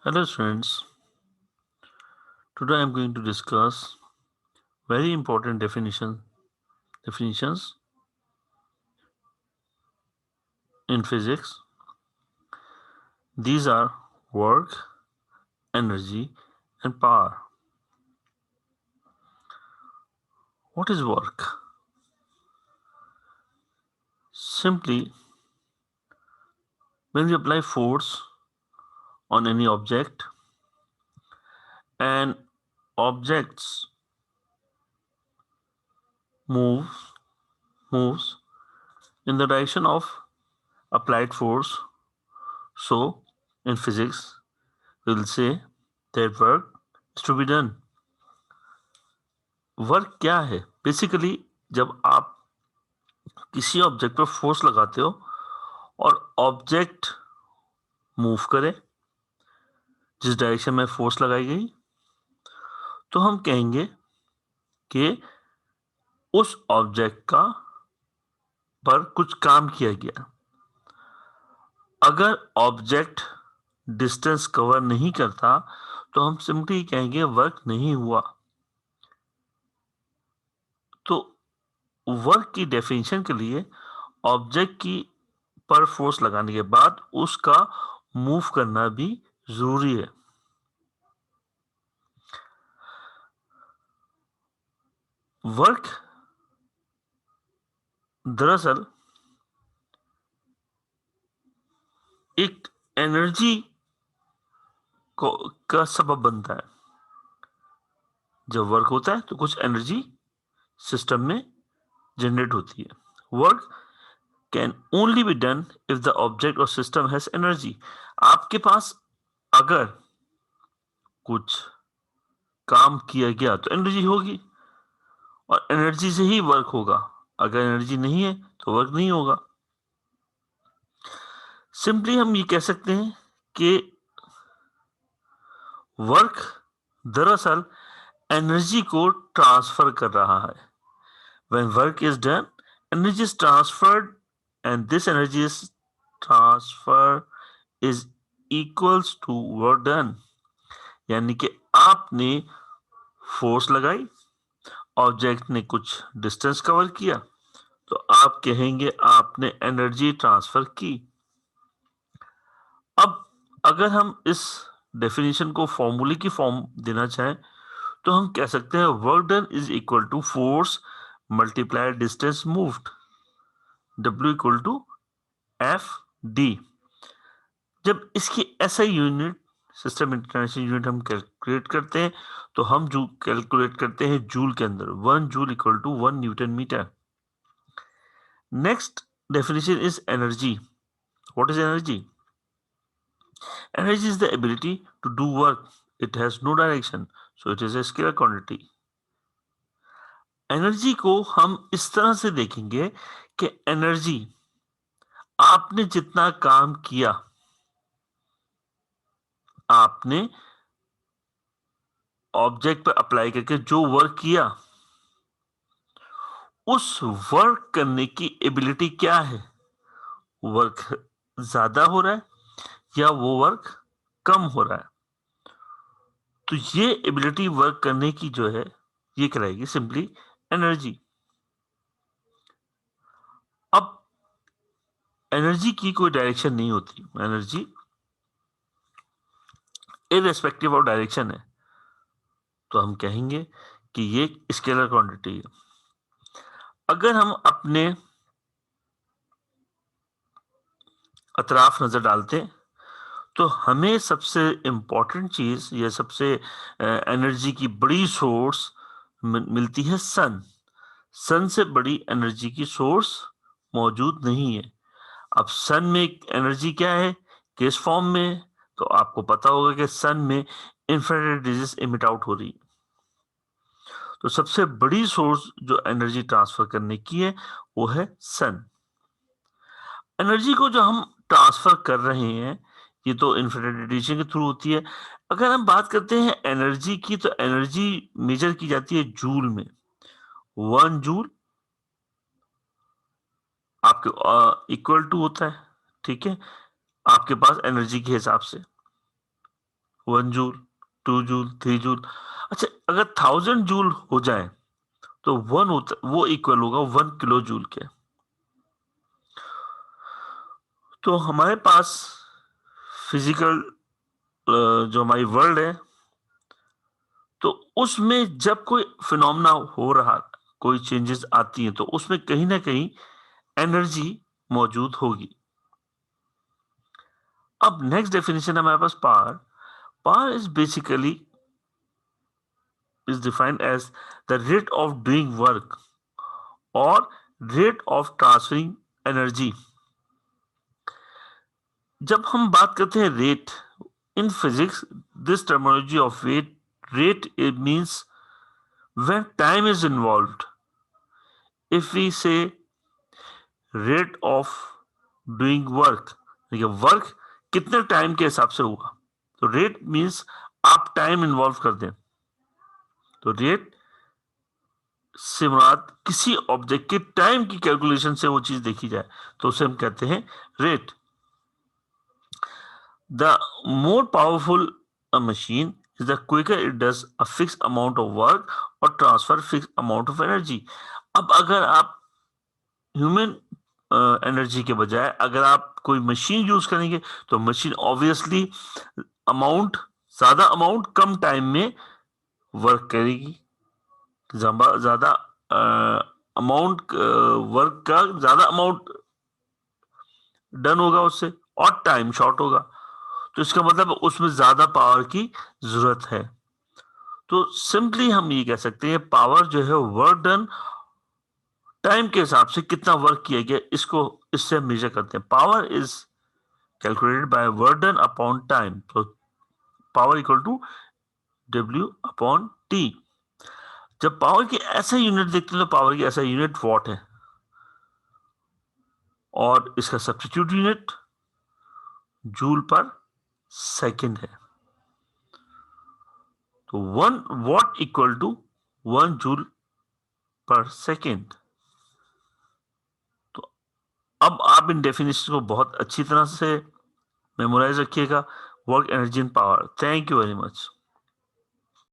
Hello students, today I am going to discuss very important definitions in physics. These are work, energy and power. What is work? Simply, when we apply force on any object and objects moves moves in the direction of applied force, so in physics we will say that work is to be done. Work क्या है? Basically जब आप किसी object पर force लगाते हो और object move करे जिस डायरेक्शन में फोर्स लगाई गई, तो हम कहेंगे कि उस ऑब्जेक्ट का पर कुछ काम किया गया। अगर ऑब्जेक्ट डिस्टेंस कवर नहीं करता तो हम सिंपली कहेंगे वर्क नहीं हुआ। तो वर्क की डेफिनेशन के लिए ऑब्जेक्ट की पर फोर्स लगाने के बाद उसका मूव करना भी जरूरी है। वर्क दरअसल एक एनर्जी का सबब बनता है। जब वर्क होता है तो कुछ एनर्जी सिस्टम में जनरेट होती है। Work can only be done if the object और सिस्टम हैज एनर्जी। आपके पास अगर कुछ काम किया गया तो एनर्जी होगी और एनर्जी से ही वर्क होगा। अगर एनर्जी नहीं है तो वर्क नहीं होगा। सिंपली हम ये कह सकते हैं कि वर्क दरअसल एनर्जी को ट्रांसफर कर रहा है। When work is done, energy is transferred, and this energy is transfer is equals to work done. यानी कि आपने फोर्स लगाई, ऑब्जेक्ट ने कुछ डिस्टेंस कवर किया, तो आप कहेंगे आपने एनर्जी ट्रांसफर की। अब अगर हम इस डेफिनेशन को फॉर्मूले की फॉर्म देना चाहें तो हम कह सकते हैं work done is equal to force multiply distance moved, W equal to F D. जब इसकी SI unit system international unit हम कैलकुलेट करते हैं तो हम जो कैलकुलेट करते हैं जूल के अंदर, 1 joule equal to 1 newton metre. Next definition is energy. What is energy? Energy is the ability to do work. It has no direction, so it is a scalar quantity. Energy को हम इस तरह से देखेंगे कि energy आपने जितना काम किया, आपने ऑब्जेक्ट पर अप्लाई करके जो वर्क किया, उस वर्क करने की एबिलिटी क्या है? वर्क ज्यादा हो रहा है या वो वर्क कम हो रहा है? तो ये एबिलिटी वर्क करने की जो है ये कहलाएगी सिंपली एनर्जी। अब एनर्जी की कोई डायरेक्शन नहीं होती, एनर्जी इररिस्पेक्टिव ऑफ डायरेक्शन है, तो हम कहेंगे कि ये स्केलर क्वांटिटी है। अगर हम अपने अतराफ नजर डालते हैं तो हमें सबसे इंपॉर्टेंट चीज या सबसे एनर्जी की बड़ी सोर्स मिलती है सन। सन से बड़ी एनर्जी की सोर्स मौजूद नहीं है। अब सन में एनर्जी क्या है, किस फॉर्म में? तो आपको पता होगा कि सन में इंफ्रारेड रेजेस इमिट आउट हो रही है। तो सबसे बड़ी सोर्स जो एनर्जी ट्रांसफर करने की है वो है सन। एनर्जी को जो हम ट्रांसफर कर रहे हैं ये तो इंफ्रारेड रेडिएशन के थ्रू होती है। अगर हम बात करते हैं एनर्जी की तो एनर्जी मेजर की जाती है जूल में। 1 जूल आपके इक्वल टू होता है, ठीक है, आपके पास एनर्जी के हिसाब से। 1 जूल, 2 जूल, 3 जूल। अच्छा, अगर 1000 जूल हो जाए तो वन होता वो इक्वल होगा 1 किलो जूल के। तो हमारे पास फिजिकल जो हमारी वर्ल्ड है, तो उसमें जब कोई फिनोमेना हो रहा, कोई चेंजेस आती हैं, तो उसमें कहीं ना कहीं एनर्जी मौजूद होगी। अब नेक्स्ट डेफिनेशन है हमारे पास power. Power is basically is defined as the rate of doing work or rate of transferring energy। जब हम बात करते हैं rate in physics, this terminology of rate it means when time is involved। if we say rate of doing work, देखिए work कितने time के हिसाब से हुआ, तो रेट मीन्स आप टाइम इन्वॉल्व कर दें, तो रेट से मुराद किसी ऑब्जेक्ट के टाइम की कैलकुलेशन से वो चीज देखी जाए तो उसे हम कहते हैं rate. The more powerful a machine is the quicker it does a fix amount of work और transfer fix amount of energy. अब अगर आप ह्यूमन एनर्जी के बजाय अगर आप कोई मशीन यूज करेंगे तो मशीन ऑब्वियसली अमाउंट ज्यादा अमाउंट कम टाइम में वर्क करेगी, ज्यादा अमाउंट वर्क का ज्यादा अमाउंट डन होगा उससे और टाइम शॉर्ट होगा, तो इसका मतलब उसमें ज्यादा पावर की जरूरत है। तो सिंपली हम ये कह सकते हैं पावर जो है वर्क डन टाइम के हिसाब से कितना वर्क किया गया, इसको इससे हम मेजर करते हैं। Power is calculated by work done upon time, तो power equal to W upon T। जब पावर की ऐसा यूनिट देखते हैं तो पावर की ऐसा यूनिट वॉट है और इसका substitute unit joule per second है। तो 1 watt equal to 1 joule per second. तो अब आप इन डेफिनेशन को बहुत अच्छी तरह से मेमोराइज रखिएगा। Work, energy and power. Thank you very much.